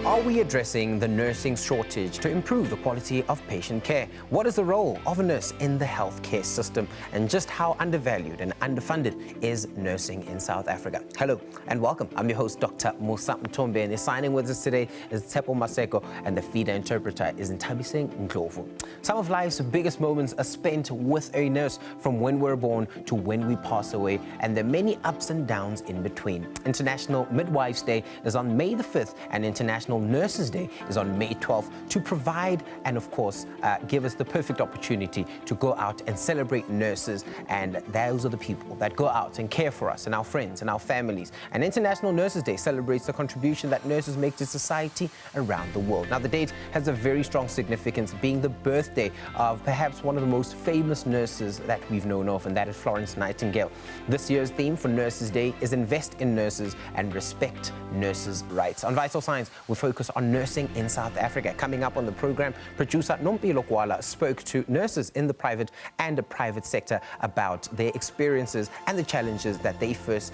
Are we addressing the nursing shortage to improve the quality of patient care? What is the role of a nurse in the healthcare system? And just how undervalued and underfunded is nursing in South Africa? Hello and welcome. I'm your host, Dr. Musa Mtombe, and signing with us today is Tsepo Maseko, and the feeder interpreter is Ntabiseng Ndlovu. Some of life's biggest moments are spent with a nurse, from when we're born to when we pass away, and there are many ups and downs in between. International Midwives Day is on May the 5th, and International Nurses Day is on May 12th, to provide and, of course, give us the perfect opportunity to go out and celebrate nurses. And those are the people that go out and care for us and our friends and our families. And International Nurses Day celebrates the contribution that nurses make to society around the world. Now, the date has a very strong significance, being the birthday of perhaps one of the most famous nurses that we've known of, and that is Florence Nightingale. This year's theme for Nurses Day is Invest in Nurses and Respect Nurses' Rights. On Vital Signs, we focus on nursing in South Africa. Coming up on the program, producer Nompilo Kwala spoke to nurses in the private and the private sector about their experiences and the challenges that they face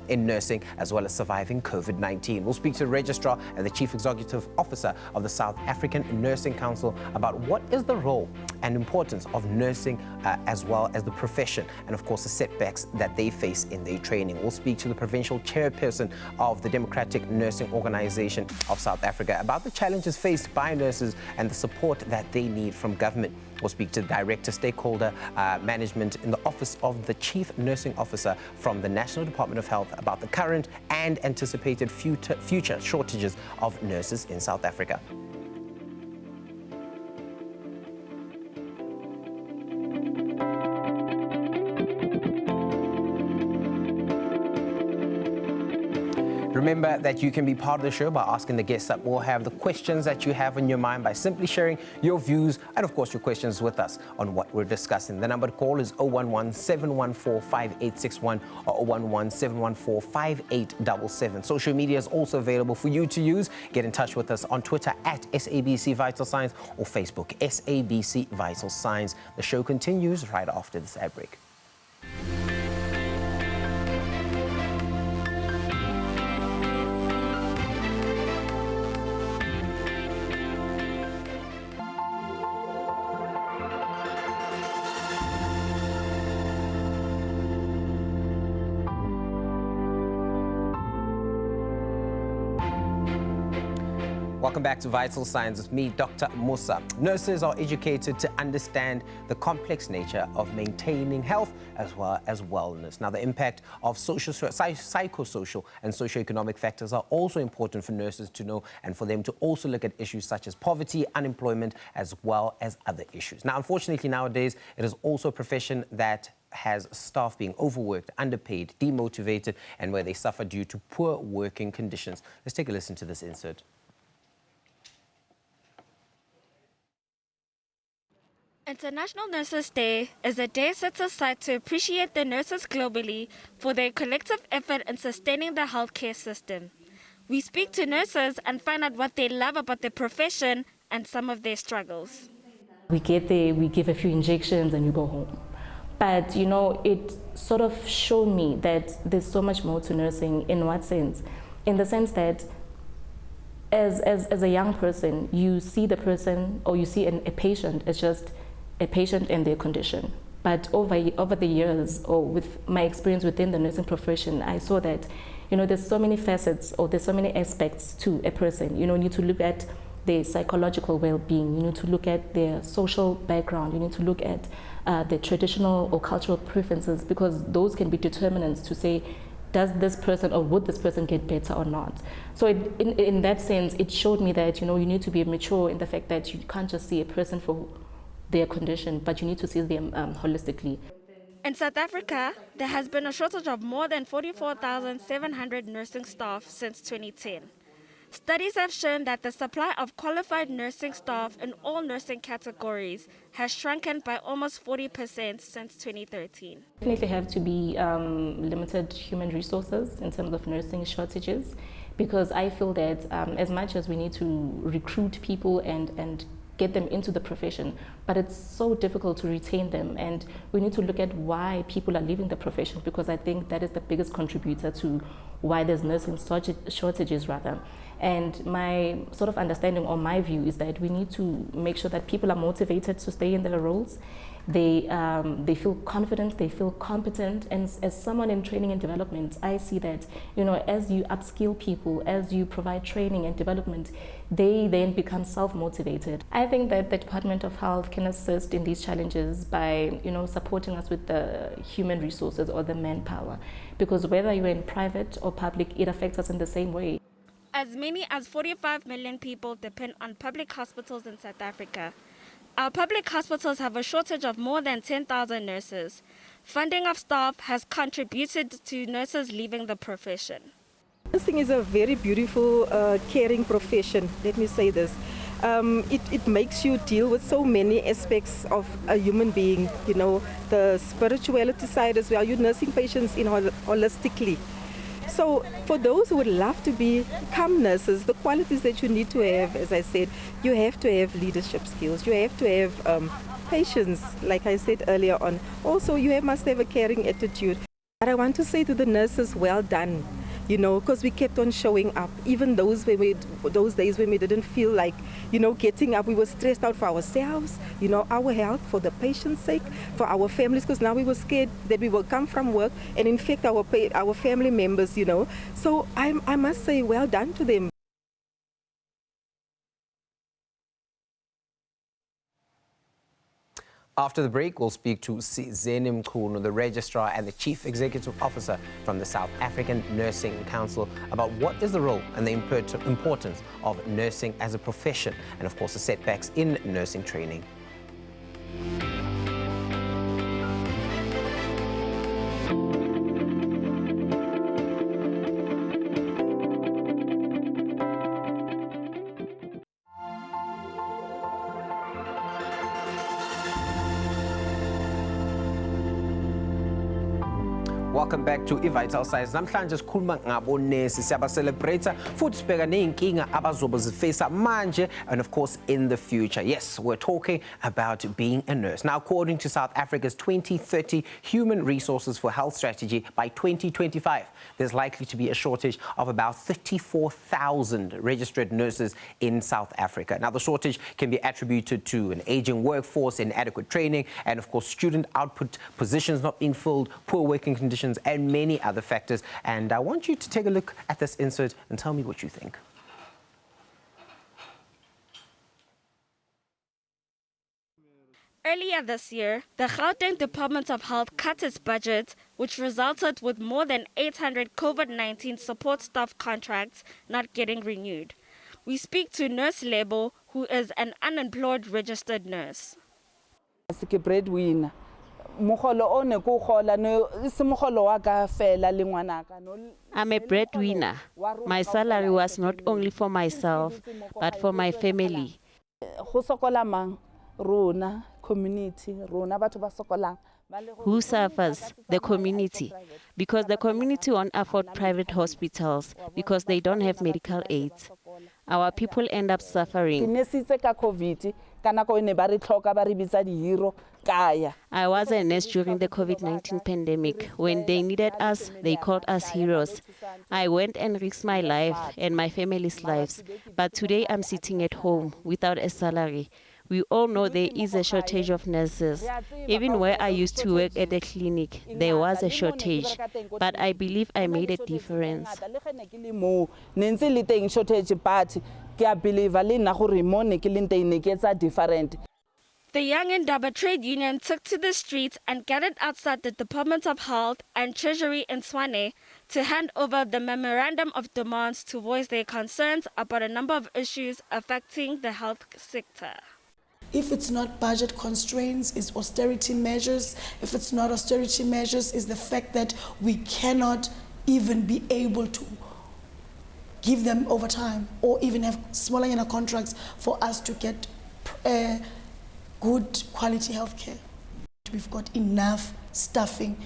in nursing, as well as surviving COVID-19. We'll speak to the Registrar and the Chief Executive Officer of the South African Nursing Council about what is the role and importance of nursing, as well as the profession, and of course the setbacks that they face in their training. We'll speak to the provincial chairperson of the Democratic Nursing Organization of South Africa about the challenges faced by nurses and the support that they need from government. We'll speak to the Director Stakeholder Management in the Office of the Chief Nursing Officer from the National Department of Health about the current and anticipated future shortages of nurses in South Africa. Remember that you can be part of the show by asking the guests that will have the questions that you have in your mind by simply sharing your views and, of course, your questions with us on what we're discussing. The number to call is 011-714-5861 or 011-714-5877. Social media is also available for you to use. Get in touch with us on Twitter at SABC Vital Signs or Facebook SABC Vital Signs. The show continues right after this ad break. Welcome back to Vital Signs with me, Dr. Musa. Nurses are educated to understand the complex nature of maintaining health as well as wellness. Now, the impact of psychosocial and socioeconomic factors are also important for nurses to know, and for them to also look at issues such as poverty, unemployment, as well as other issues. Now, unfortunately, nowadays, it is also a profession that has staff being overworked, underpaid, demotivated, and where they suffer due to poor working conditions. Let's take a listen to this insert. International Nurses Day is a day set aside to appreciate the nurses globally for their collective effort in sustaining the healthcare system. We speak to nurses and find out what they love about the profession and some of their struggles. We get there, we give a few injections and we go home. But, you know, it sort of showed me that there's so much more to nursing. In what sense? In the sense that as a young person, you see the person, or you see a patient as just a patient and their condition. But over the years, or with my experience within the nursing profession, I saw that, you know, there's so many facets, or there's so many aspects to a person. You know, you need to look at their psychological well-being, you need to look at their social background, you need to look at the traditional or cultural preferences, because those can be determinants to say, does this person or would this person get better or not? So in that sense, it showed me that, you know, you need to be mature in the fact that you can't just see a person for their condition, but you need to see them holistically. In South Africa, there has been a shortage of more than 44,700 nursing staff since 2010. Studies have shown that the supply of qualified nursing staff in all nursing categories has shrunken by almost 40% since 2013. Definitely have to be limited human resources in terms of nursing shortages, because I feel that as much as we need to recruit people and get them into the profession, but it's so difficult to retain them, and we need to look at why people are leaving the profession, because I think that is the biggest contributor to why there's nursing shortages rather. And my sort of understanding or my view is that we need to make sure that people are motivated to stay in their roles. They feel confident, they feel competent, and as someone in training and development, I see that, you know, as you upskill people, as you provide training and development, they then become self-motivated. I think that the Department of Health can assist in these challenges by, you know, supporting us with the human resources or the manpower, because whether you're in private or public, it affects us in the same way. As many as 45 million people depend on public hospitals in South Africa. Our public hospitals have a shortage of more than 10,000 nurses. Funding of staff has contributed to nurses leaving the profession. Nursing is a very beautiful, caring profession, let me say this. It makes you deal with so many aspects of a human being, you know, the spirituality side as well. You're nursing patients in holistically. So for those who would love to become nurses, the qualities that you need to have, as I said, you have to have leadership skills, you have to have patience, like I said earlier on. Also, you must have a caring attitude. But I want to say to the nurses, well done, you know, because we kept on showing up. Even those days when we didn't feel like, you know, getting up, we were stressed out for ourselves, you know, our health, for the patient's sake, for our families, because now we were scared that we will come from work and infect our family members, you know. So I must say, well done to them. After the break, we'll speak to Zeni Mkhunu, the Registrar and the Chief Executive Officer from the South African Nursing Council, about what is the role and the importance of nursing as a profession, and of course the setbacks in nursing training. Welcome back to iVital Science. Namhlanje sikhuluma ngabonesi, siyabacelebrate futhi sibheka ney'nkinga abazobe zifaced manje and of course in the future. Yes, we're talking about being a nurse. Now, according to South Africa's 2030 Human Resources for Health Strategy, by 2025, there's likely to be a shortage of about 34,000 registered nurses in South Africa. Now, the shortage can be attributed to an aging workforce, inadequate training, and of course student output, positions not being filled, poor working conditions, and many other factors. And I want you to take a look at this insert and tell me what you think. Earlier this year, the Gauteng Department of Health cut its budget, which resulted with more than 800 COVID-19 support staff contracts not getting renewed. We speak to Nurse Lebo, who is an unemployed registered nurse. Breadwinner. I'm a breadwinner. My salary was not only for myself, but for my family. Who suffers? The community. Because the community won't afford private hospitals because they don't have medical aids. Our people end up suffering. I was a nurse during the COVID-19 pandemic. When they needed us, they called us heroes. I went and risked my life and my family's lives. But today I'm sitting at home without a salary. We all know there is a shortage of nurses. Even where I used to work at the clinic, there was a shortage. But I believe I made a difference. The Young Indaba Trade Union took to the streets and gathered outside the Department of Health and Treasury in Tshwane to hand over the memorandum of demands to voice their concerns about a number of issues affecting the health sector. If it's not budget constraints, it's austerity measures. If it's not austerity measures, it's the fact that we cannot even be able to give them overtime or even have smaller contracts for us to get good quality healthcare. We've got enough staffing.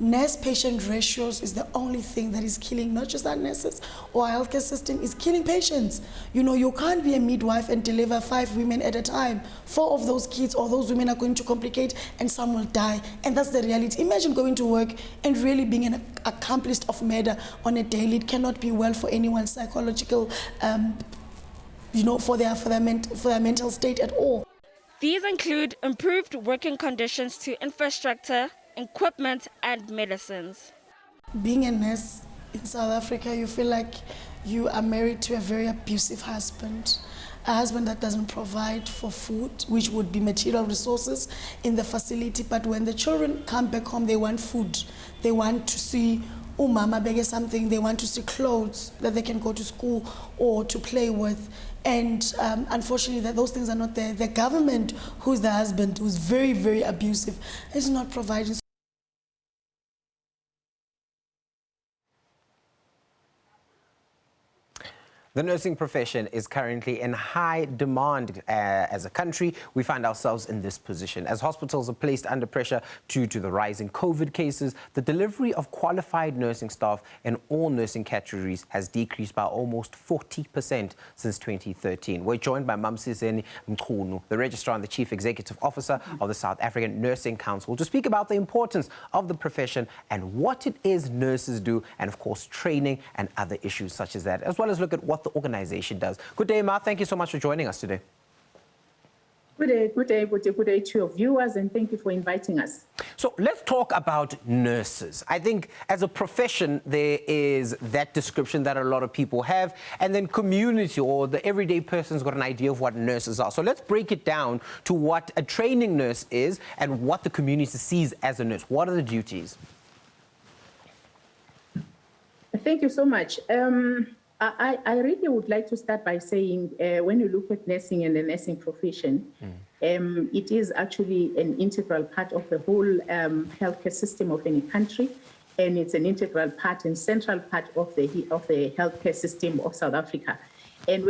nurse-patient ratios is the only thing that is killing not just our nurses or our healthcare system, is killing patients. You know, you can't be a midwife and deliver 5 women at a time. 4 of those kids or those women are going to complicate and some will die. And that's the reality. Imagine going to work and really being an accomplice of murder on a daily. It cannot be well for anyone's psychological, you know, for their mental state at all. These include improved working conditions to infrastructure, equipment, and medicines. Being a nurse in South Africa, you feel like you are married to a very abusive husband. A husband that doesn't provide for food, which would be material resources in the facility. But when the children come back home, they want food. They want to see mama beg something. They want to see clothes that they can go to school or to play with. And unfortunately, those things are not there. The government, who's the husband, who's very, very abusive, is not providing. The nursing profession is currently in high demand. As a country, we find ourselves in this position. As hospitals are placed under pressure due to the rising COVID cases, the delivery of qualified nursing staff in all nursing categories has decreased by almost 40% since 2013. We're joined by Mamsiseni Mkhunu, the Registrar and the Chief Executive Officer of the South African Nursing Council, to speak about the importance of the profession and what it is nurses do, and of course training and other issues such as that, as well as look at what the organization does. Good day, Ma. Thank you so much for joining us today. Good day to your viewers, and thank you for inviting us. So let's talk about nurses. I think as a profession, there is that description that a lot of people have, and then community or the everyday person's got an idea of what nurses are. So let's break it down to what a training nurse is and what the community sees as a nurse. What are the duties? Thank you so much. I really would like to start by saying when you look at nursing and the nursing profession, it is actually an integral part of the whole healthcare system of any country, and it's an integral part and central part of the healthcare system of South Africa. And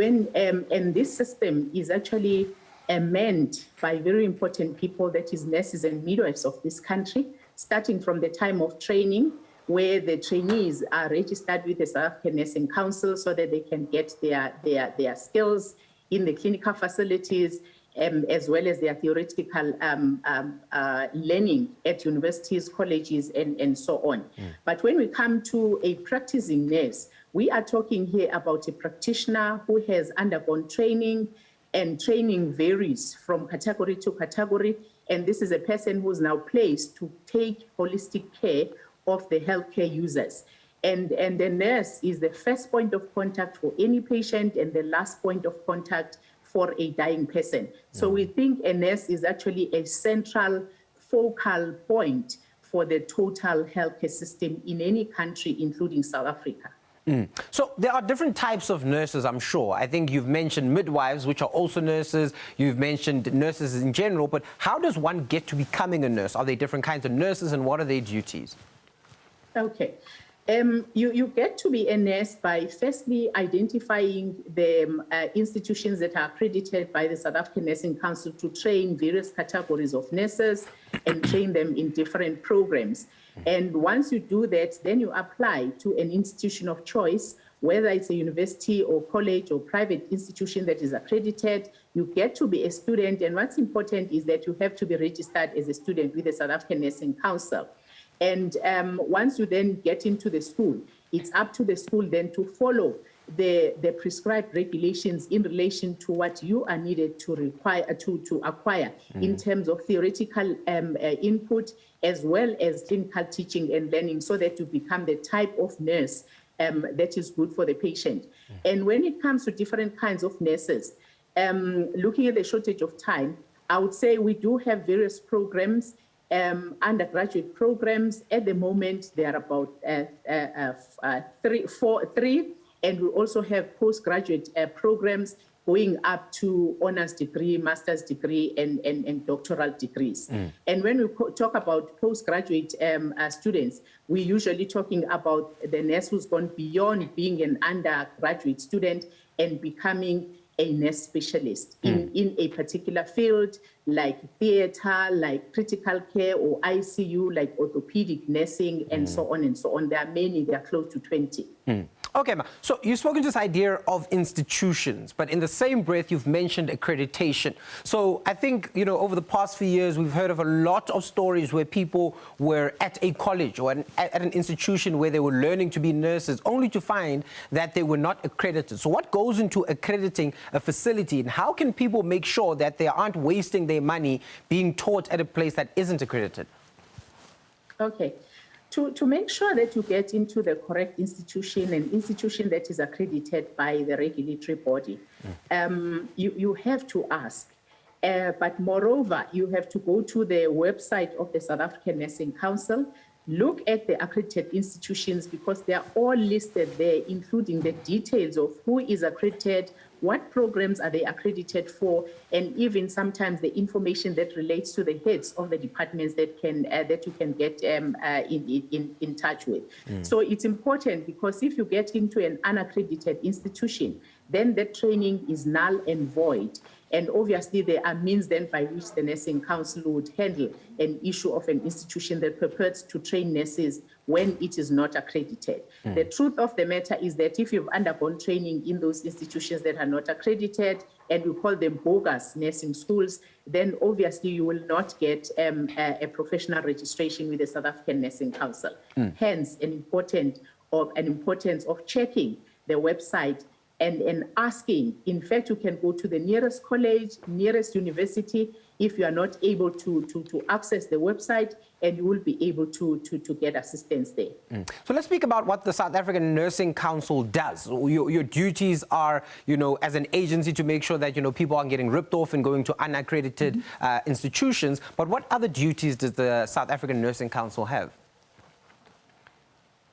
and this system is actually manned by very important people, that is nurses and midwives of this country, starting from the time of training, where the trainees are registered with the South African Nursing Council so that they can get their skills in the clinical facilities, as well as their theoretical learning at universities, colleges, and so on. But when we come to a practicing nurse, we are talking here about a practitioner who has undergone training, and training varies from category to category. And this is a person who's now placed to take holistic care of the healthcare users. And the nurse is the first point of contact for any patient and the last point of contact for a dying person. So we think a nurse is actually a central focal point for the total healthcare system in any country, including South Africa. So there are different types of nurses, I'm sure. I think you've mentioned midwives, which are also nurses. You've mentioned nurses in general, but how does one get to becoming a nurse? Are there different kinds of nurses, and what are their duties? Okay. You get to be a nurse by firstly identifying the institutions that are accredited by the South African Nursing Council to train various categories of nurses and train them in different programs. And once you do that, then you apply to an institution of choice, whether it's a university or college or private institution that is accredited. You get to be a student, and what's important is that you have to be registered as a student with the South African Nursing Council. And once you then get into the school, it's up to the school then to follow the prescribed regulations in relation to what you are needed to acquire in terms of theoretical input, as well as clinical teaching and learning, so that you become the type of nurse that is good for the patient. And when it comes to different kinds of nurses, looking at the shortage of time, I would say we do have various programs, undergraduate programs. At the moment, there are about three, and we also have postgraduate programs going up to honors degree, master's degree, and doctoral degrees. And when we talk about postgraduate students, we're usually talking about the nurse who's gone beyond being an undergraduate student and becoming a nurse specialist in a particular field, like theater, like critical care or ICU, like orthopedic nursing, and so on and so on. There are many, there are close to 20. Okay, Ma. So you've spoken to this idea of institutions, but in the same breath, you've mentioned accreditation. So I think, you know, over the past few years, we've heard of a lot of stories where people were at a college or at an institution where they were learning to be nurses, only to find that they were not accredited. So what goes into accrediting a facility, and how can people make sure that they aren't wasting their money being taught at a place that isn't accredited? Okay. To make sure that you get into the correct institution, an institution that is accredited by the regulatory body, you have to ask. But moreover, you have to go to the website of the South African Nursing Council, look at the accredited institutions, because they are all listed there, including the details of who is accredited, what programs are they accredited for, and even sometimes the information that relates to the heads of the departments that you can get in touch with. So it's important, because if you get into an unaccredited institution, then the training is null and void. And obviously, there are means then by which the Nursing Council would handle an issue of an institution that purports to train nurses when it is not accredited. The truth of the matter is that if you've undergone training in those institutions that are not accredited, and we call them bogus nursing schools, then obviously you will not get a professional registration with the South African Nursing Council. Hence, an importance of checking the website and asking. In fact, you can go to the nearest college, nearest university, if you are not able to access the website, and you will be able to get assistance there. So let's speak about what the South African Nursing Council does. Your duties are, you know, as an agency, to make sure that, you know, people aren't getting ripped off and going to unaccredited institutions. But what other duties does the South African Nursing Council have?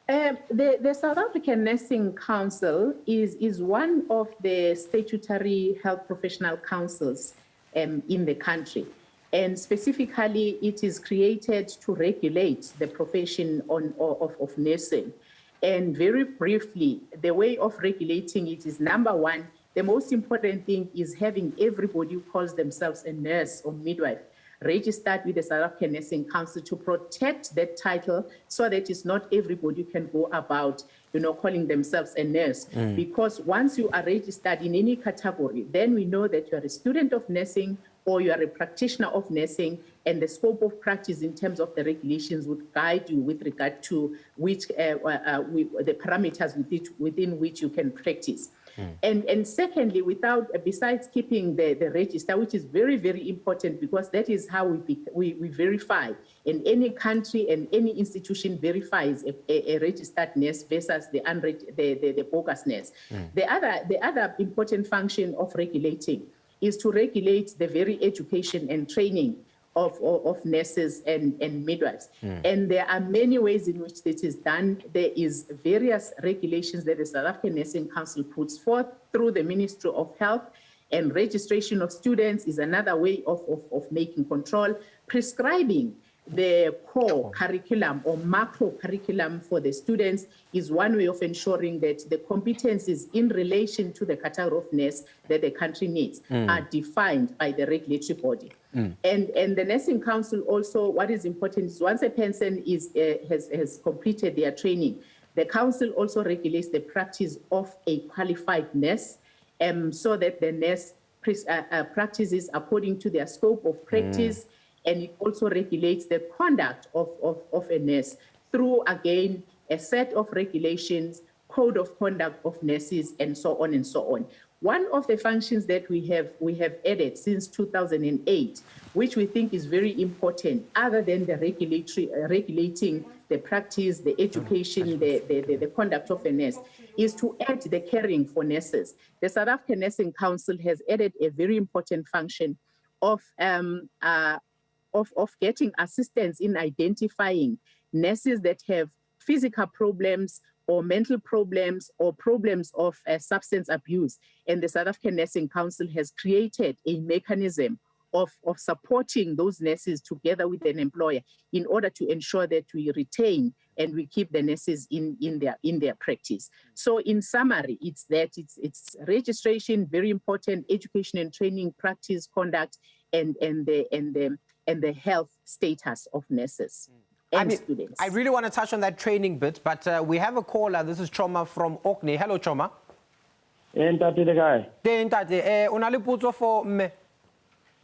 The South African Nursing Council is one of the statutory health professional councils in the country. And specifically, it is created to regulate the profession of nursing. And very briefly, the way of regulating it is, number one, the most important thing is having everybody who calls themselves a nurse or midwife registered with the South African Nursing Council to protect that title, so that it's not everybody can go about, you know, calling themselves a nurse. Because once you are registered in any category, then we know that you are a student of nursing or you are a practitioner of nursing, and the scope of practice in terms of the regulations would guide you with regard to which the parameters within which you can practice. And secondly, besides keeping the register, which is very, very important, because that is how we verify, and any country and any institution verifies a registered nurse versus the bogus nurse. The other important function of regulating is to regulate the very education and training of nurses and midwives. And there are many ways in which this is done. There is various regulations that the South African Nursing Council puts forth through the Ministry of Health, and registration of students is another way of making control. Prescribing the core curriculum or macro curriculum for the students is one way of ensuring that the competencies in relation to the category of nurse that the country needs are defined by the regulatory body. And the Nursing Council also, what is important is, once a person has completed their training, the council also regulates the practice of a qualified nurse, so that the nurse practices according to their scope of practice. And it also regulates the conduct of a nurse through, again, a set of regulations, code of conduct of nurses, and so on and so on. One of the functions that we have added since 2008, which we think is very important, other than the regulating the practice, the education, the conduct of a nurse, is to add the caring for nurses. The South African Nursing Council has added a very important function of getting assistance in identifying nurses that have physical problems or mental problems or problems of substance abuse. And the South African Nursing Council has created a mechanism of supporting those nurses together with an employer in order to ensure that we retain and we keep the nurses in their practice. So in summary, it's registration, very important, education and training, practice, conduct, and the health status of nurses and students. I really want to touch on that training bit, but we have a caller. This is Choma from Orkney. Hello, Choma. Ntate le kae? Ntate, o na le potso for mme?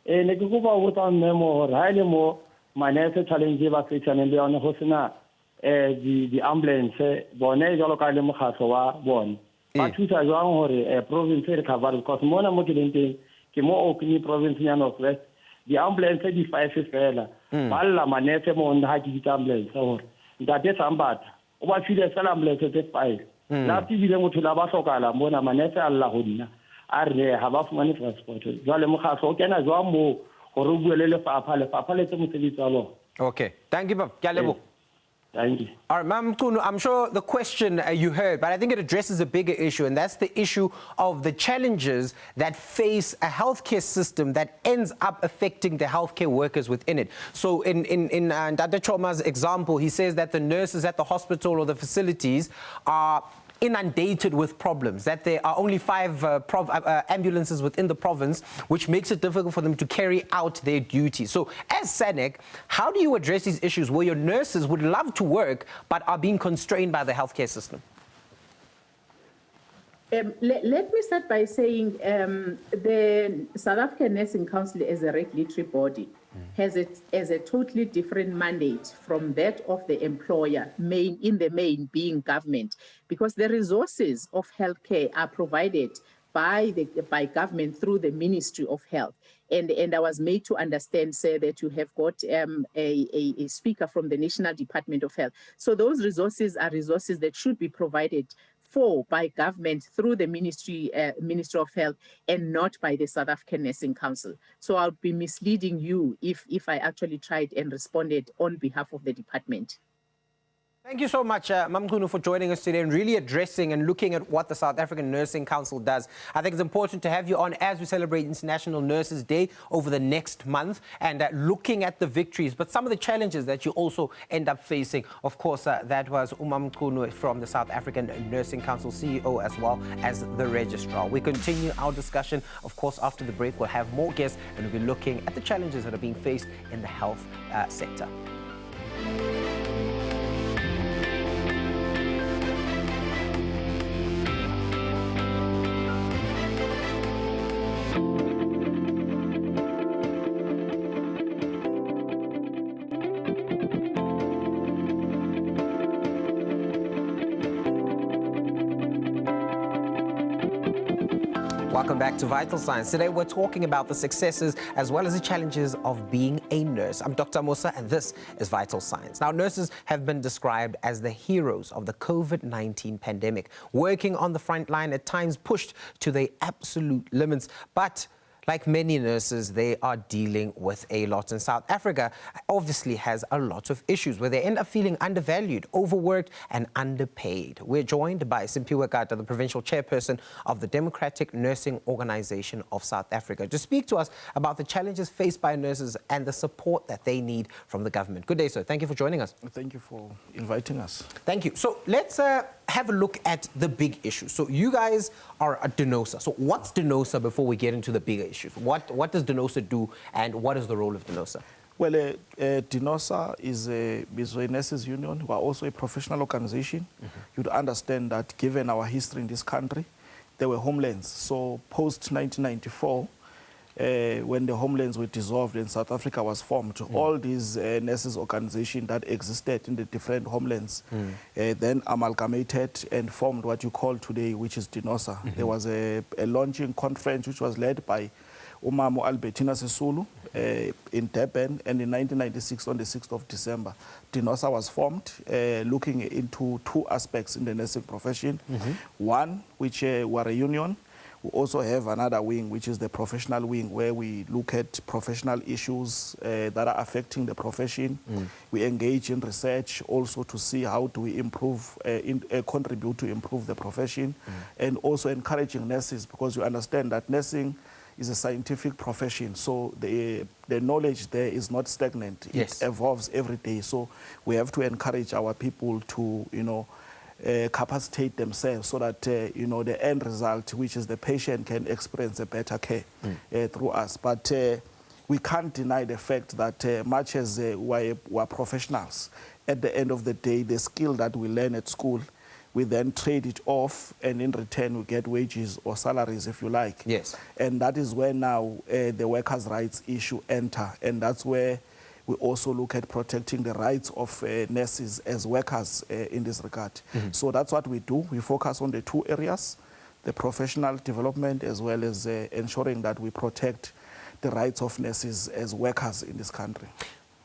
Ne ke kopa ho botsa mme mo hore ha ile mo manese challenge ba fetsaneng le yone ho sena di ambulance bone jalo ka le mokgatlo wa bone. Ba thusa jwang hore province re cover because mona mo ke leng teng ke mo Orkney province ya North West di ambulance di 5 fela. Ba lla manese mo nda ha ke di ambulance hore ntate Sambata o ba file sala ambulance tse 5. La tibile motho la ba hlokala mona manese alla ho dina a re ha ba fumane transport jwale mokgatlo o kena jwang mo gore o buele lefapha le tse mosebetsi wa lona. Okay, thank you, Bob. Thank you. All right, Ma'am Mchunu, I'm sure the question you heard, but I think it addresses a bigger issue, and that's the issue of the challenges that face a healthcare system that ends up affecting the healthcare workers within it. So in Dr. Choma's example, he says that the nurses at the hospital or the facilities are inundated with problems, that there are only 5 ambulances within the province, which makes it difficult for them to carry out their duties. So as SANEC, how do you address these issues where your nurses would love to work but are being constrained by the healthcare system? Let me start by saying the South African Nursing Council as a regulatory body has a totally different mandate from that of the employer, in the main being government, because the resources of healthcare are provided by government through the Ministry of Health. And I was made to understand, sir, that you have got a speaker from the National Department of Health. So those resources are resources that should be provided by government through the Ministry of Health and not by the South African Nursing Council. So I'll be misleading you if I actually tried and responded on behalf of the department. Thank you so much, Ma'am Mchunu, for joining us today and really addressing and looking at what the South African Nursing Council does. I think it's important to have you on as we celebrate International Nurses Day over the next month and looking at the victories, but some of the challenges that you also end up facing. Of course, that was Ma'am Mchunu from the South African Nursing Council, CEO as well as the Registrar. We continue our discussion. Of course, after the break, we'll have more guests and we'll be looking at the challenges that are being faced in the health sector. Welcome back to Vital Signs. Today we're talking about the successes as well as the challenges of being a nurse. I'm Dr. Musa and this is Vital Signs. Now, nurses have been described as the heroes of the COVID-19 pandemic, working on the front line, at times pushed to their absolute limits. But like many nurses, they are dealing with a lot. And South Africa obviously has a lot of issues where they end up feeling undervalued, overworked and underpaid. We're joined by Simpiwe Kata, the provincial chairperson of the Democratic Nursing Organization of South Africa, to speak to us about the challenges faced by nurses and the support that they need from the government. Good day, sir. Thank you for joining us. Thank you for inviting us. Thank you. So let's have a look at the big issues. So you guys are a DENOSA. So what's DENOSA before we get into the bigger issues? What does DENOSA do and what is the role of DENOSA? Well, DENOSA is a nurses union. We are also a professional organization. You'd understand that given our history in this country, there were homelands. So post-1994, when the homelands were dissolved and South Africa was formed, all these nurses organizations that existed in the different homelands then amalgamated and formed what you call today, which is DENOSA. There was a launching conference which was led by Umamo Albertina Sisulu in Durban, and in 1996, on the 6th of December, DENOSA was formed, looking into 2 aspects in the nursing profession. One, which were a union. We also have another wing, which is the professional wing, where we look at professional issues that are affecting the profession. We engage in research also to see how do we improve, contribute to improve the profession, and also encouraging nurses, because you understand that nursing is a scientific profession, so the knowledge there is not stagnant. Yes. It evolves every day. So we have to encourage our people to, capacitate themselves so that, the end result, which is the patient, can experience a better care through us. But we can't deny the fact that much as we're professionals, at the end of the day, the skill that we learn at school, we then trade it off, and in return we get wages or salaries, if you like. Yes. And that is where now the workers' rights issue enter, and that's where we also look at protecting the rights of nurses as workers in this regard. So that's what we do. We focus on the two areas, the professional development as well as ensuring that we protect the rights of nurses as workers in this country.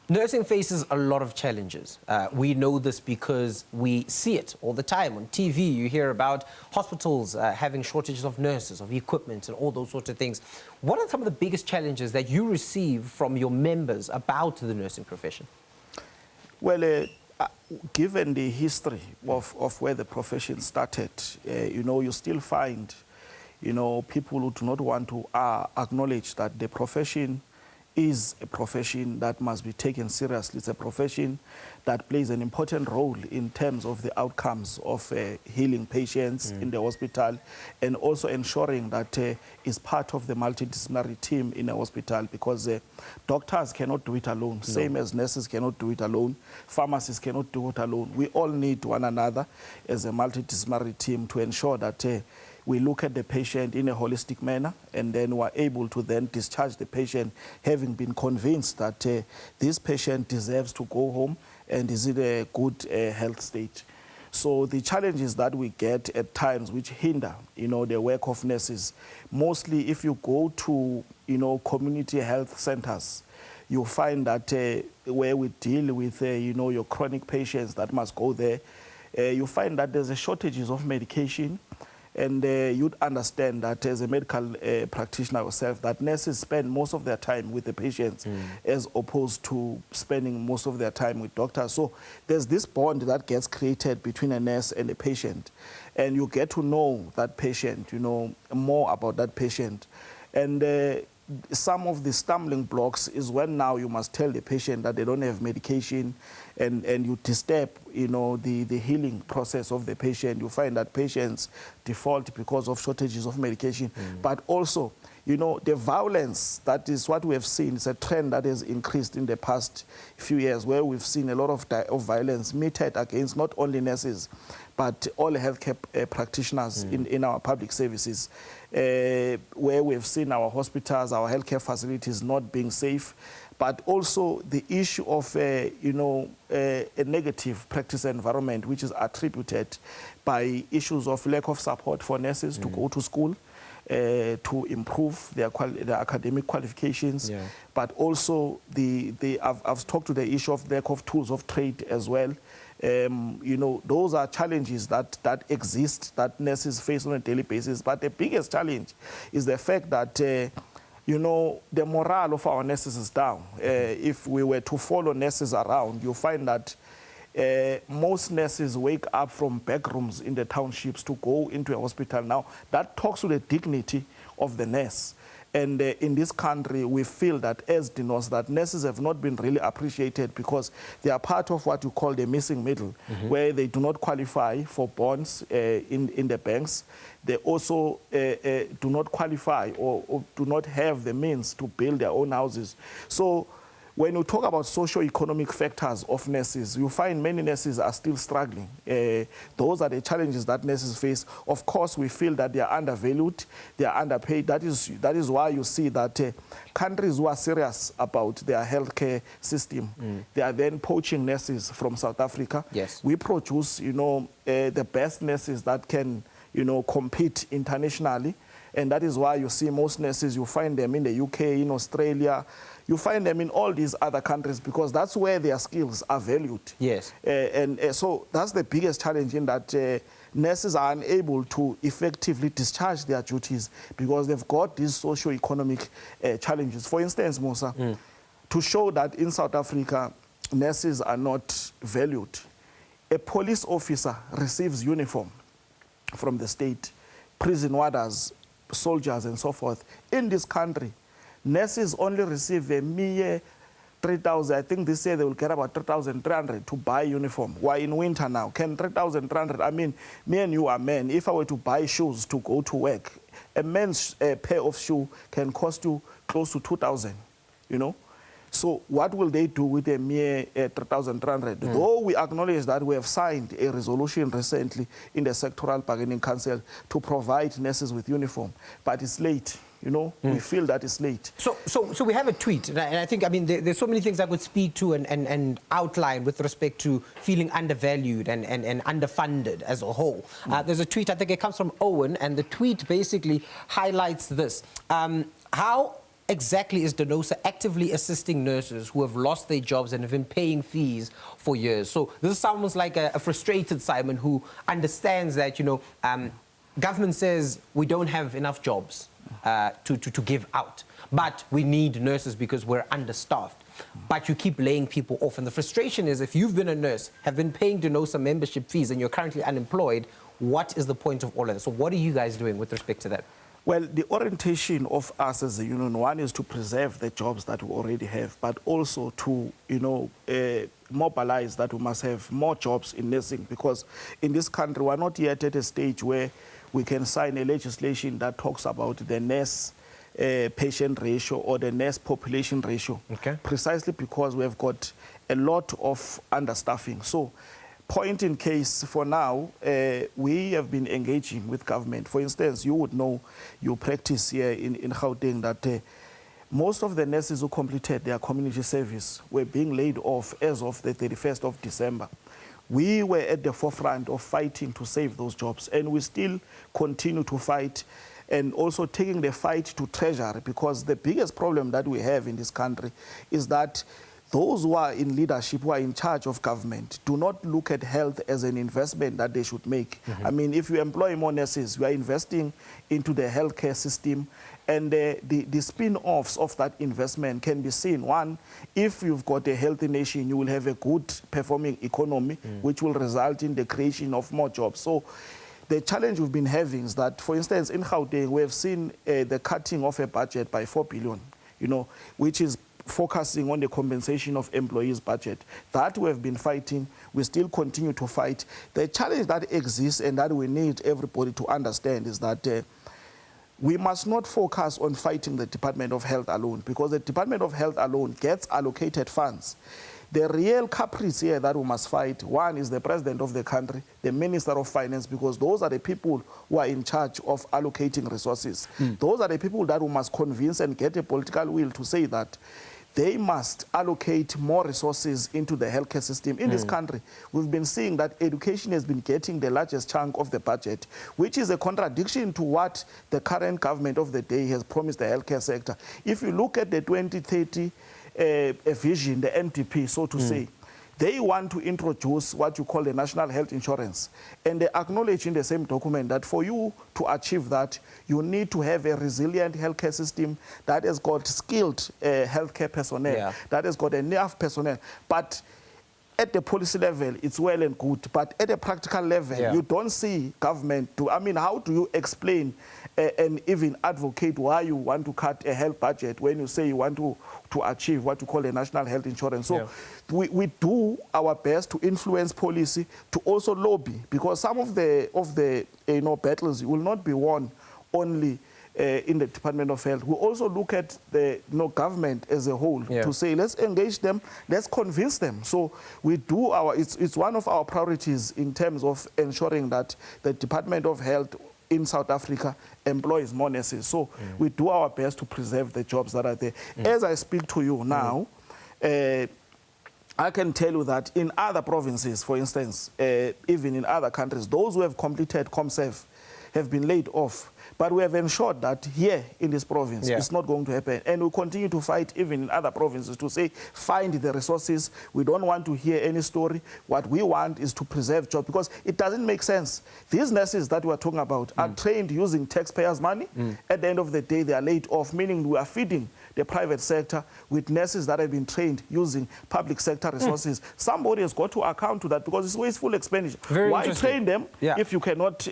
Nursing faces a lot of challenges. We know this because we see it all the time. On TV, you hear about hospitals having shortages of nurses, of equipment, and all those sorts of things. What are some of the biggest challenges that you receive from your members about the nursing profession? Well, given the history of where the profession started, you still find, people who do not want to acknowledge that the profession is a profession that must be taken seriously. It's a profession that plays an important role in terms of the outcomes of healing patients in the hospital, and also ensuring that it's part of the multidisciplinary team in a hospital, because doctors cannot do it alone, same as nurses cannot do it alone, pharmacists cannot do it alone. We all need one another as a multidisciplinary team to ensure that we look at the patient in a holistic manner, and then we're able to then discharge the patient having been convinced that this patient deserves to go home and is in a good health state. So the challenges that we get at times which hinder, the work of nurses, mostly if you go to, community health centers, you'll find that where we deal with, your chronic patients that must go there, you find that there's a shortages of medication. And you'd understand that as a medical practitioner yourself, that nurses spend most of their time with the patients as opposed to spending most of their time with doctors. So there's this bond that gets created between a nurse and a patient. And you get to know that patient, more about that patient. And some of the stumbling blocks is when now you must tell the patient that they don't have medication, and you disturb, the healing process of the patient. You find that patients default because of shortages of medication. But also, the violence, that is what we have seen. It's a trend that has increased in the past few years, where we've seen a lot of violence meted against not only nurses, but all healthcare practitioners in our public services, where we've seen our hospitals, our healthcare facilities not being safe, but also the issue of, a negative practice environment, which is attributed by issues of lack of support for nurses to go to school, to improve their academic qualifications, but also I've talked to the issue of lack of tools of trade as well. Those are challenges that exist, that nurses face on a daily basis. But the biggest challenge is the fact that, the morale of our nurses is down. If we were to follow nurses around, you'll find that most nurses wake up from back rooms in the townships to go into a hospital. Now, that talks to the dignity of the nurse. And in this country, we feel that as DINOS, that nurses have not been really appreciated because they are part of what you call the missing middle, where they do not qualify for bonds in the banks. They also do not qualify or do not have the means to build their own houses. So when you talk about socio-economic factors of nurses, you find many nurses are still struggling. Those are the challenges that nurses face. Of course, we feel that they are undervalued, they are underpaid. That is why you see that countries who are serious about their healthcare system, they are then poaching nurses from South Africa. Yes. We produce, the best nurses that can, compete internationally. And that is why you see most nurses, you find them in the UK, in Australia, you find them in all these other countries because that's where their skills are valued. Yes. So that's the biggest challenge, in that nurses are unable to effectively discharge their duties because they've got these socio-economic challenges. For instance, Musa, to show that in South Africa, nurses are not valued, a police officer receives uniform from the state, prison warders soldiers and so forth. In this country, nurses only receive a mere 3,000. I think this year they will get about 3,300 to buy uniform. Why in winter now? Can 3,300, I mean, me and you are men. If I were to buy shoes to go to work, a men's pair of shoe can cost you close to 2,000, you know? So what will they do with a mere 3,300? Though we acknowledge that we have signed a resolution recently in the Sectoral Bargaining Council to provide nurses with uniform, but it's late. You know, we feel that it's late. So we have a tweet, and I think, I mean, there's so many things I could speak to and outline with respect to feeling undervalued and underfunded as a whole. There's a tweet, I think it comes from Owen, and the tweet basically highlights this. How exactly is DENOSA actively assisting nurses who have lost their jobs and have been paying fees for years? So this sounds like a frustrated Simon who understands that, you know, government says we don't have enough jobs to give out, but we need nurses because we're understaffed. But you keep laying people off. And the frustration is, if you've been a nurse, have been paying DENOSA membership fees, and you're currently unemployed, what is the point of all of this? So what are you guys doing with respect to that? Well, the orientation of us as a union, one is to preserve the jobs that we already have, but also to, you know, mobilize that we must have more jobs in nursing, because in this country, we're not yet at a stage where we can sign a legislation that talks about the nurse patient ratio or the nurse population ratio, precisely because we have got a lot of understaffing. So, point in case, for now, we have been engaging with government. For instance, you would know, you practice here in Gauteng, that most of the nurses who completed their community service were being laid off as of the 31st of December. We were at the forefront of fighting to save those jobs, and we still continue to fight, and also taking the fight to treasury, because the biggest problem that we have in this country is that those who are in leadership, who are in charge of government, do not look at health as an investment that they should make. I mean, if you employ more nurses, you are investing into the healthcare system, and the spin-offs of that investment can be seen. One, if you've got a healthy nation, you will have a good performing economy, which will result in the creation of more jobs. So the challenge we've been having is that, for instance, in Gauteng, we have seen the cutting of a budget by 4 billion, you know, which is focusing on the compensation of employees' budget. That we have been fighting. We still continue to fight. The challenge that exists and that we need everybody to understand is that we must not focus on fighting the Department of Health alone, because the Department of Health alone gets allocated funds. The real culprits here that we must fight, one is the President of the country, the Minister of Finance, because those are the people who are in charge of allocating resources. Those are the people that we must convince and get a political will to say that they must allocate more resources into the healthcare system. In this country, we've been seeing that education has been getting the largest chunk of the budget, which is a contradiction to what the current government of the day has promised the healthcare sector. If you look at the 2030 vision, the NDP, so to say, they want to introduce what you call the national health insurance. And they acknowledge in the same document that for you to achieve that, you need to have a resilient healthcare system that has got skilled healthcare personnel, that has got enough personnel. But at the policy level, it's well and good. But at a practical level, you don't see government do. I mean, how do you explain and even advocate why you want to cut a health budget when you say you want to achieve what you call a national health insurance? So we do our best to influence policy, to also lobby, because some of the battles will not be won only in the Department of Health. We also look at the government as a whole to say, let's engage them, let's convince them. So we do it's one of our priorities in terms of ensuring that the Department of Health in South Africa employs more nurses. So we do our best to preserve the jobs that are there. As I speak to you now, I can tell you that in other provinces, for instance, even in other countries, those who have completed ComServe have been laid off. But we have ensured that here in this province, it's not going to happen. And we continue to fight even in other provinces to say, find the resources. We don't want to hear any story. What we want is to preserve jobs, because it doesn't make sense. These nurses that we're talking about are trained using taxpayers' money. At the end of the day, they are laid off, meaning we are feeding the private sector with nurses that have been trained using public sector resources. Somebody has got to account to that, because it's wasteful expenditure. Why train them if you cannot,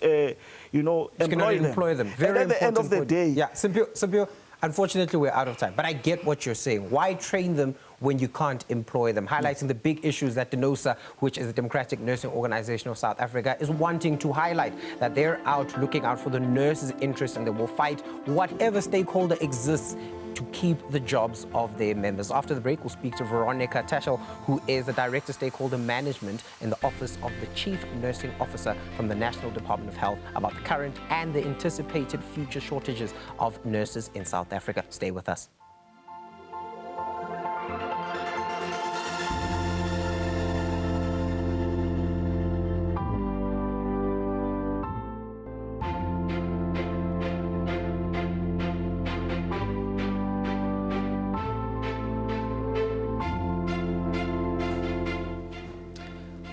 employ them? them. Very and at the end of the point. day... Yeah, Simpio, unfortunately, we're out of time. But I get what you're saying. Why train them when you can't employ them? Highlighting the big issues that DENOSA, which is the Democratic Nursing Organization of South Africa, is wanting to highlight, that they're out looking out for the nurses' interests and they will fight whatever stakeholder exists to keep the jobs of their members. After the break, we'll speak to Veronica Tashel, who is the Director Stakeholder Management in the Office of the Chief Nursing Officer from the National Department of Health, about the current and the anticipated future shortages of nurses in South Africa. Stay with us.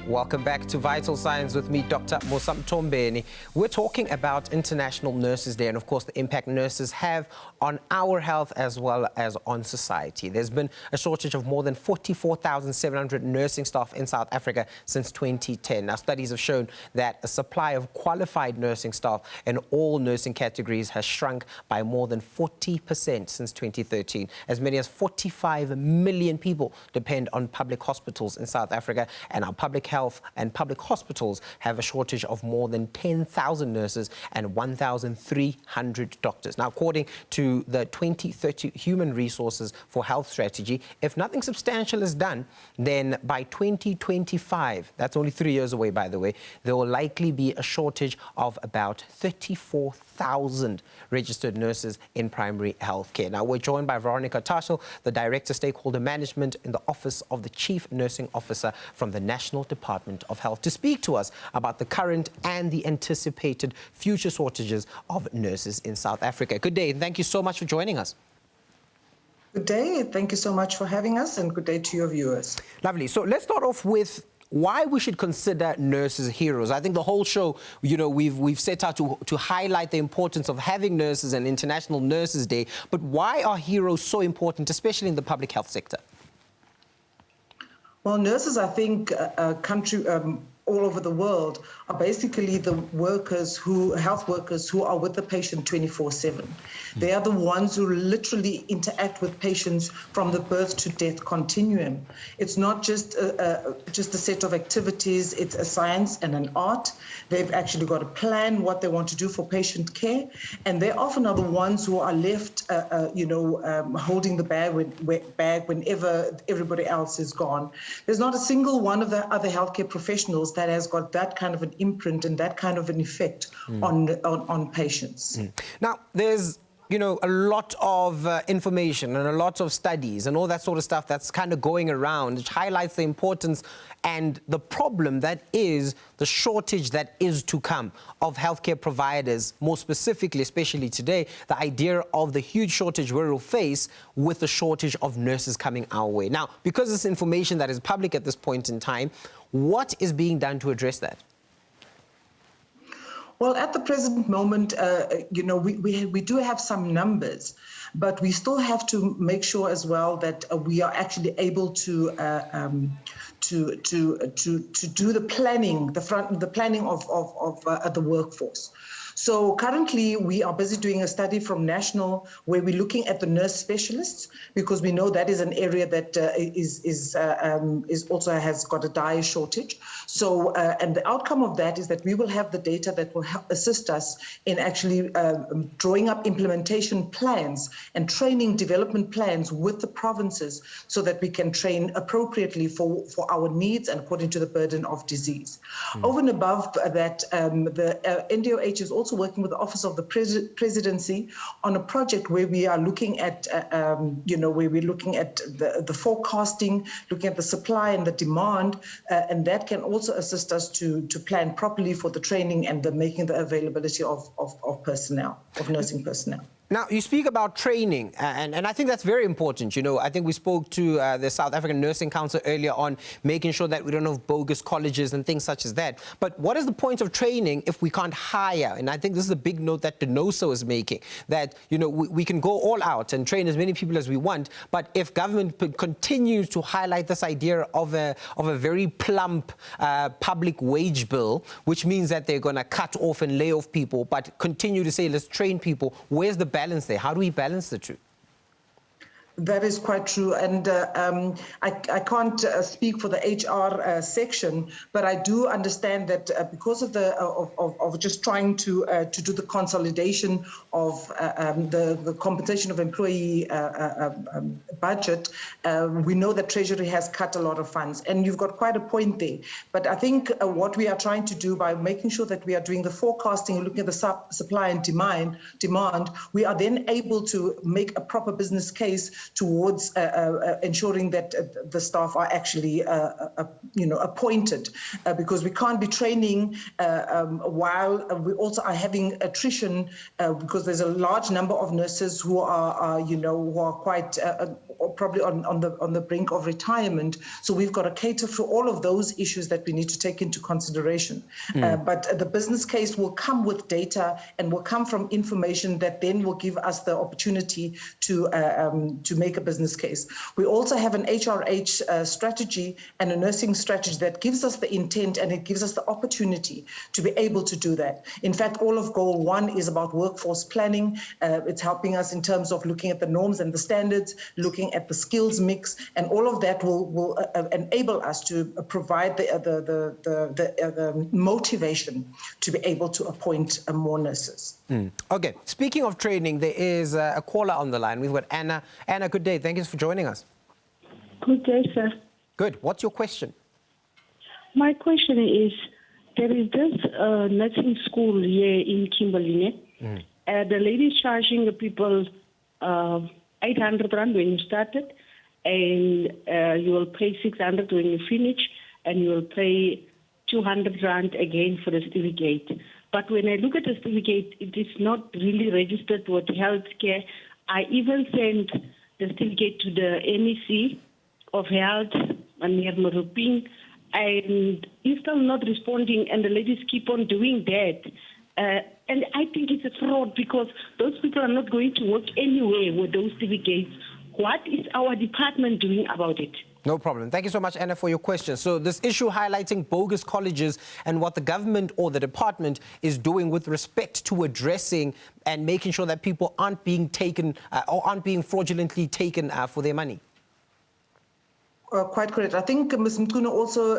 Welcome back to Vital Signs with me, Dr. Mosamtombeni. We're talking about International Nurses Day and, of course, the impact nurses have on our health as well as on society. There's been a shortage of more than 44,700 nursing staff in South Africa since 2010. Now, studies have shown that a supply of qualified nursing staff in all nursing categories has shrunk by more than 40% since 2013. As many as 45 million people depend on public hospitals in South Africa, and our public health and public hospitals have a shortage of more than 10,000 nurses and 1,300 doctors. Now, according to the 2030 Human Resources for Health strategy, if nothing substantial is done, then by 2025, that's only 3 years away, by the way, there will likely be a shortage of about 34,000 registered nurses in primary health care. Now, we're joined by Veronica Tashel, the Director Stakeholder Management in the Office of the Chief Nursing Officer from the National Department of Health, to speak to us about the current and the anticipated future shortages of nurses in South Africa. Good day, and thank you so much for joining us. Good day, thank you so much for having us, and good day to your viewers. Lovely. So let's start off with why we should consider nurses heroes. I think the whole show, we've set out to highlight the importance of having nurses and International Nurses Day, but why are heroes so important, especially in the public health sector? Well, nurses, I think, all over the world are basically the health workers who are with the patient 24/7. They are the ones who literally interact with patients from the birth to death continuum. It's not just a set of activities, it's a science and an art. They've actually got a plan what they want to do for patient care, and they often are the ones who are left, holding the bag whenever everybody else is gone. There's not a single one of the other healthcare professionals that has got that kind of an imprint and that kind of an effect on patients. Now, there's a lot of information and a lot of studies and all that sort of stuff that's kind of going around, which highlights the importance and the problem that is the shortage that is to come of healthcare providers, more specifically, especially today, the idea of the huge shortage we will face with the shortage of nurses coming our way. Now, because it's information that is public at this point in time, what is being done to address that? Well, at the present moment, we do have some numbers, but we still have to make sure as well that we are actually able to do the planning, the planning of the workforce. So currently, we are busy doing a study from National where we're looking at the nurse specialists, because we know that is an area that is also has got a dire shortage. So, and the outcome of that is that we will have the data that will help assist us in actually drawing up implementation plans and training development plans with the provinces so that we can train appropriately for our needs and according to the burden of disease. Over and above that, the NDOH is also working with the Office of the Presidency on a project where we are looking at, the forecasting, looking at the supply and the demand, and that can also assist us to plan properly for the training and the making the availability of personnel, of nursing personnel. Now, you speak about training, and I think that's very important. You know, I think we spoke to the South African Nursing Council earlier on, making sure that we don't have bogus colleges and things such as that. But what is the point of training if we can't hire? And I think this is a big note that DENOSA is making, that, you know, we can go all out and train as many people as we want, but if government continues to highlight this idea of a very plump public wage bill, which means that they're going to cut off and lay off people, but continue to say, let's train people, where's the balance there? How do we balance the two? That is quite true, and I can't speak for the HR section, but I do understand that because of the of just trying to do the consolidation of the compensation of employee budget, we know that Treasury has cut a lot of funds, and you've got quite a point there. But I think what we are trying to do by making sure that we are doing the forecasting, looking at the supply and demand, we are then able to make a proper business case towards ensuring that the staff are actually, appointed, because we can't be training while we also are having attrition, because there's a large number of nurses who are quite probably on the brink of retirement. So we've got to cater for all of those issues that we need to take into consideration. But the business case will come with data and will come from information that then will give us the opportunity to make a business case. We also have an HRH strategy and a nursing strategy that gives us the intent and it gives us the opportunity to be able to do that. In fact, all of Goal 1 is about workforce planning. It's helping us in terms of looking at the norms and the standards, looking at the skills mix, and all of that will enable us to provide the motivation to be able to appoint more nurses. Okay, speaking of training, there is a caller on the line. We've got Anna. Anna, good day. Thank you for joining us. Good day, sir. Good. What's your question? My question is, there is this nursing school here in Kimberley. The lady is charging the people 800 rand when you started, and you will pay 600 when you finish, and you will pay 200 rand again for the certificate. But when I look at the certificate, it is not really registered with healthcare. I even sent the certificate to the MEC of Health, and he's still not responding, and the ladies keep on doing that. And I think it's a fraud, because those people are not going to work anywhere with those certificates. What is our department doing about it? No problem. Thank you so much, Anna, for your question. So this issue highlighting bogus colleges and what the government or the department is doing with respect to addressing and making sure that people aren't being taken or aren't being fraudulently taken for their money. Quite correct. I think Ms. Mkuna also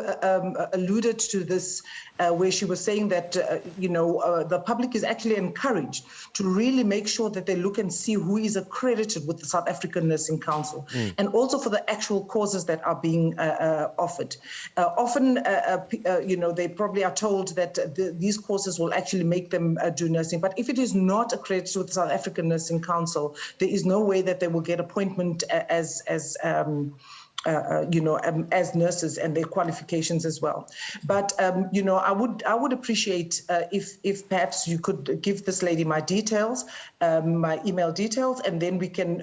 alluded to this, where she was saying that, the public is actually encouraged to really make sure that they look and see who is accredited with the South African Nursing Council, and also for the actual courses that are being offered. Often, they probably are told that these courses will actually make them do nursing. But if it is not accredited with the South African Nursing Council, there is no way that they will get appointment as nurses and their qualifications as well. But, I would appreciate if perhaps you could give this lady my details, my email details, and then we can,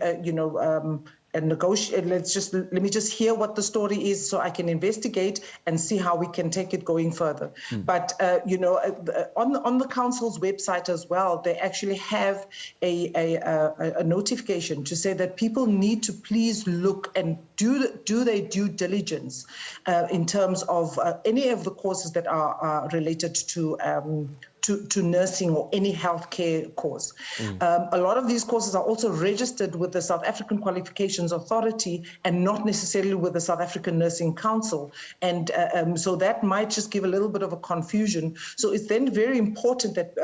and negotiate. Let me just hear what the story is so I can investigate and see how we can take it going further. But on the council's website as well, they actually have a notification to say that people need to please look and do their due diligence in terms of any of the courses that are related to nursing or any healthcare course. A lot of these courses are also registered with the South African Qualifications Authority and not necessarily with the South African Nursing Council. And so that might just give a little bit of a confusion. So it's then very important that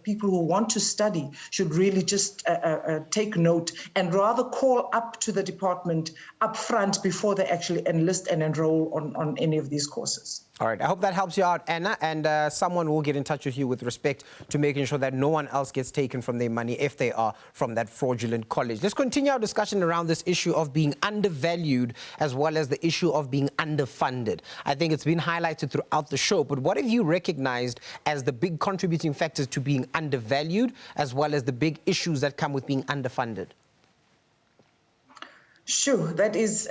people who want to study should really just take note and rather call up to the department up front before they actually enlist and enroll on any of these courses. All right, I hope that helps you out, Anna, and someone will get in touch with you with respect to making sure that no one else gets taken from their money if they are from that fraudulent college. Let's continue our discussion around this issue of being undervalued as well as the issue of being underfunded. I think it's been highlighted throughout the show, but what have you recognized as the big contributing factors to being undervalued as well as the big issues that come with being underfunded? Sure, that is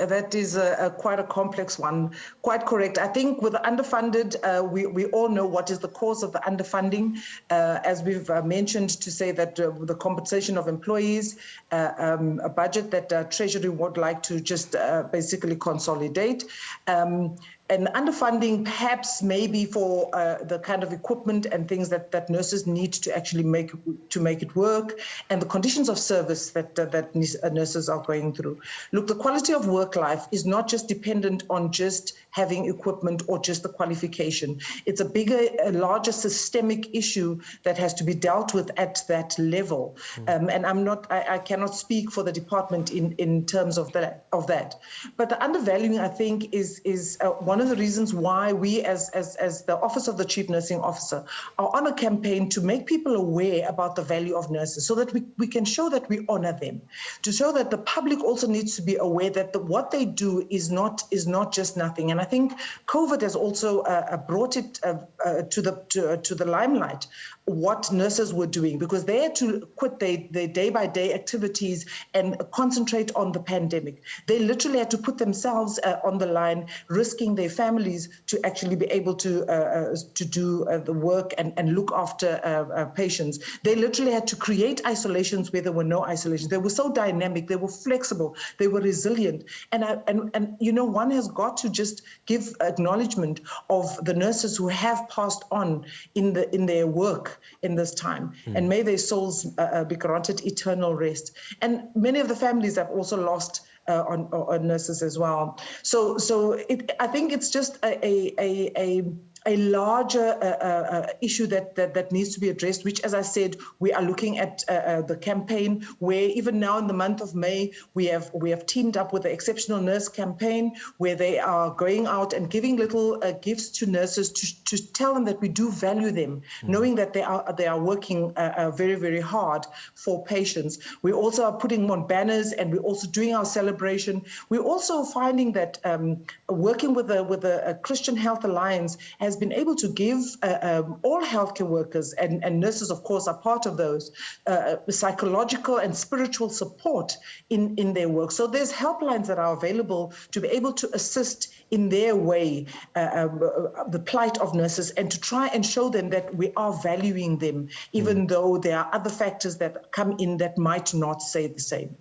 quite a complex one. Quite correct. I think with the underfunded, we all know what is the cause of the underfunding, as we've mentioned, to say that the compensation of employees, a budget that Treasury would like to just basically consolidate. And underfunding perhaps maybe for the kind of equipment and things that nurses need to actually make it work, and the conditions of service that nurses are going through. Look, the quality of work life is not just dependent on just having equipment or just the qualification. It's a larger systemic issue that has to be dealt with at that level. And I cannot speak for the department in terms of that. But the undervaluing, I think, is one of the reasons why we, as the Office of the Chief Nursing Officer, are on a campaign to make people aware about the value of nurses, so that we can show that we honor them, to show that the public also needs to be aware that what they do is not just nothing. And I think COVID has also brought it to the limelight what nurses were doing, because they had to quit their day-by-day activities and concentrate on the pandemic. They literally had to put themselves on the line, risking their families to actually be able to do the work and look after patients. They literally had to create isolations where there were no isolations. They were so dynamic, they were flexible, they were resilient. And you know, one has got to just give acknowledgement of the nurses who have passed on in their work in this time, and may their souls be granted eternal rest. And many of the families have also lost on nurses as well. So I think it's just a larger issue that needs to be addressed, which, as I said, we are looking at the campaign, where even now in the month of May, we have teamed up with the Exceptional Nurse Campaign, where they are going out and giving little gifts to nurses to tell them that we do value them, knowing that they are working very, very hard for patients. We also are putting on banners, and we're also doing our celebration. We're also finding that working with the Christian Health Alliance has been able to give all healthcare workers, and nurses, of course, are part of those, psychological and spiritual support in their work. So there's helplines that are available to be able to assist in their way the plight of nurses, and to try and show them that we are valuing them, even though there are other factors that come in that might not say the same.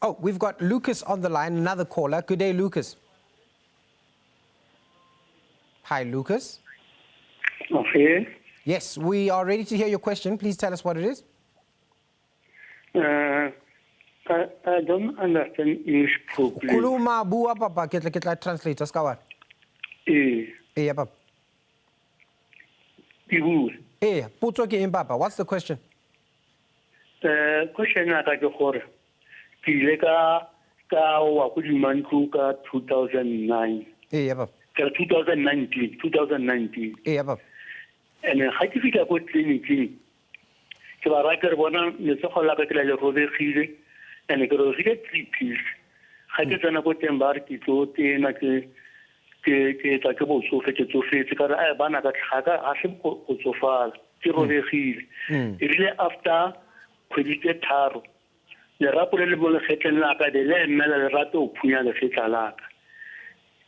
Oh, we've got Lucas on the line, another caller. Good day, Lucas. Hi, Lucas. Okay. Yes, we are ready to hear your question. Please tell us what it is. I don't understand English properly. Kuluma bua papa ketla translator skawat. Yeah, papa. Putso ke impapa. What's the question? Question I got for Kileka wa kudimanku ka 2009. Yeah, papa. 2019. Yeah, papa. And ha ke fika go clinic ke ba ra ke bona le se go la ka le robegile, and ke ro file 3 pills ha ke tsena go temba re ke tlo tena ke tla ke bo so fe ke tso fe ka ra bana ka tlhaka a se go tsofala ke robegile ile after khwedite tharo le rapole le bole khetleng la ka de le mmela le rato o phunya le fetla la ka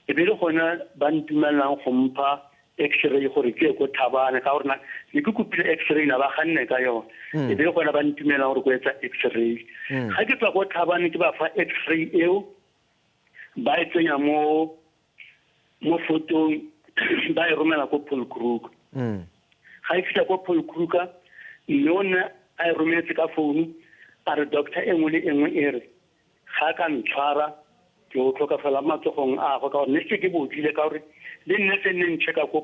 e be le gona ba ntumelang go mpha x-ray gore ke go thabana ka orna le ke kopile x-ray na ba ganne ka yona e be le gona ba ntumela gore go etsa x-ray ga ke tla go thabana ke ba fa x-ray eo ba e tsenya mo fotong ba e romela ko Polkrug ga e fitla ko Polkrug nona a e rometse ka phone a re doctor engwe le engwe e re ga ka ntshwara ke o tloka fela matsogong a go ka gore ne ke bodile ka gore le nne se nne ncheka ko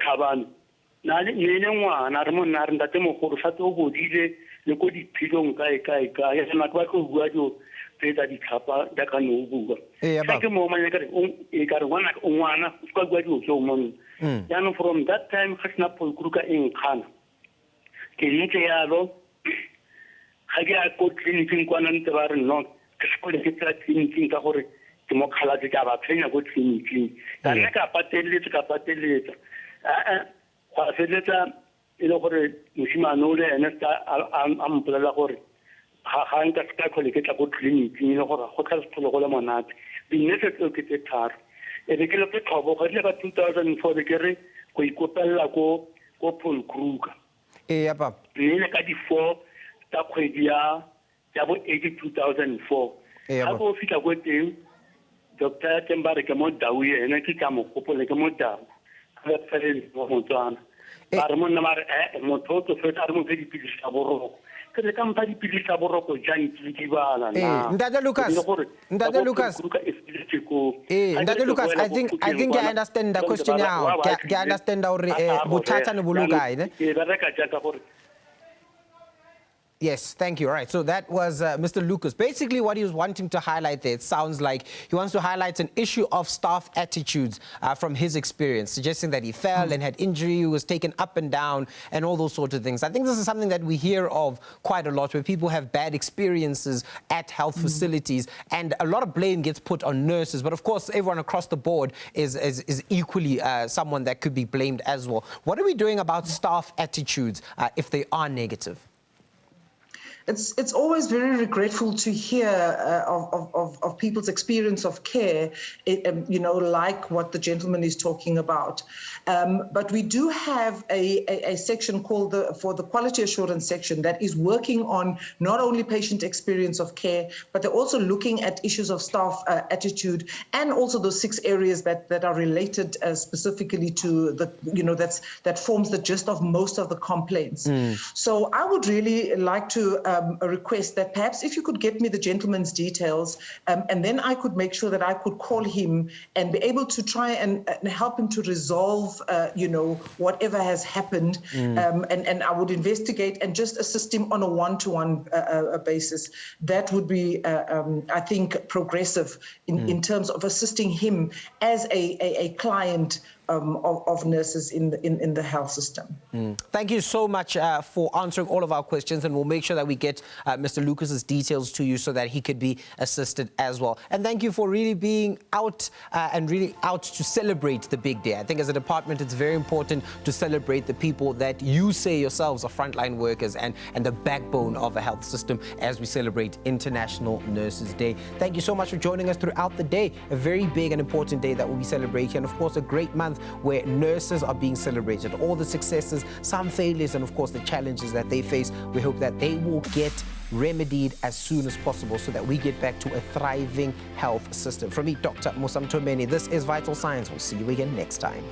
thabana na le nene ngwana re monna re ntate mogolo sa tso bodile le ko diphilong kae ya na ba go bua jo spetsa ditlhapa jaaka ne o bua Ee, ga ke mo manya ka re ngwana o ka kwa dio tso monna jaanong from that time ga sena polkruka e nkgana ke ntse yalo ga ke a ko tleliniking kwana ntse ba re no ke sekole ke tsela tleliniking ka gore ke mo kgalatse ka ba phenya ko tleliniking ka nna ka pateletsa go feletsa e le gore mosimane o le ene a mpolela gore ga nka se ka tlhole ke tla ko tleliniking e le gore go tla se tlhole go le monate dinnese tseo ke tse tharo e be ke le ke tlhobogo ile ka 2004 be ke re go ikopelela ko Paul Kruger Ee, papa. mme ka di-4 tsa kgwedi ya bo 2004 ga bo fitlha ko teng Dr. Tembare ke mo Dau ene ke ka mo gopole ke mo Dau ga felele mo Motswana ba re monna ba re motho o fetsa re mo fe dipilisi tsa boroko ke le ka mpa dipilisi tsa boroko jang ke di bala na Ntate Lucas, I think I understand the question now. Ke understand hore bothata ne boluka ene. ke ba reka jaaka gore Yes, thank you. All right, so that was Mr. Lucas. Basically, what he was wanting to highlight there, it sounds like he wants to highlight an issue of staff attitudes from his experience, suggesting that he fell and had injury, was taken up and down, and all those sorts of things. I think this is something that we hear of quite a lot, where people have bad experiences at health facilities, and a lot of blame gets put on nurses. But of course, everyone across the board is equally someone that could be blamed as well. What are we doing about staff attitudes if they are negative? It's always very regretful to hear of people's experience of care, like what the gentleman is talking about. But we do have a section called for the quality assurance section that is working on not only patient experience of care, but they're also looking at issues of staff attitude and also those 6 areas that are related specifically to that forms the gist of most of the complaints. So I would really like to a request that perhaps if you could get me the gentleman's details, and then I could make sure that I could call him and be able to try and help him to resolve, whatever has happened, and I would investigate and just assist him on a one-to-one basis. That would be, I think, progressive in terms of assisting him as a client of nurses in the health system. Thank you so much for answering all of our questions, and we'll make sure that we get Mr. Lucas's details to you so that he could be assisted as well. And thank you for really being out to celebrate the big day. I think as a department, it's very important to celebrate the people that you say yourselves are frontline workers and the backbone of a health system as we celebrate International Nurses Day. Thank you so much for joining us throughout the day. A very big and important day that we'll be celebrating, and of course a great month where nurses are being celebrated. All the successes, some failures, and of course the challenges that they face. We hope that they will get remedied as soon as possible so that we get back to a thriving health system. From me, Dr. Musamtomeni, this is Vital Science. We'll see you again next time.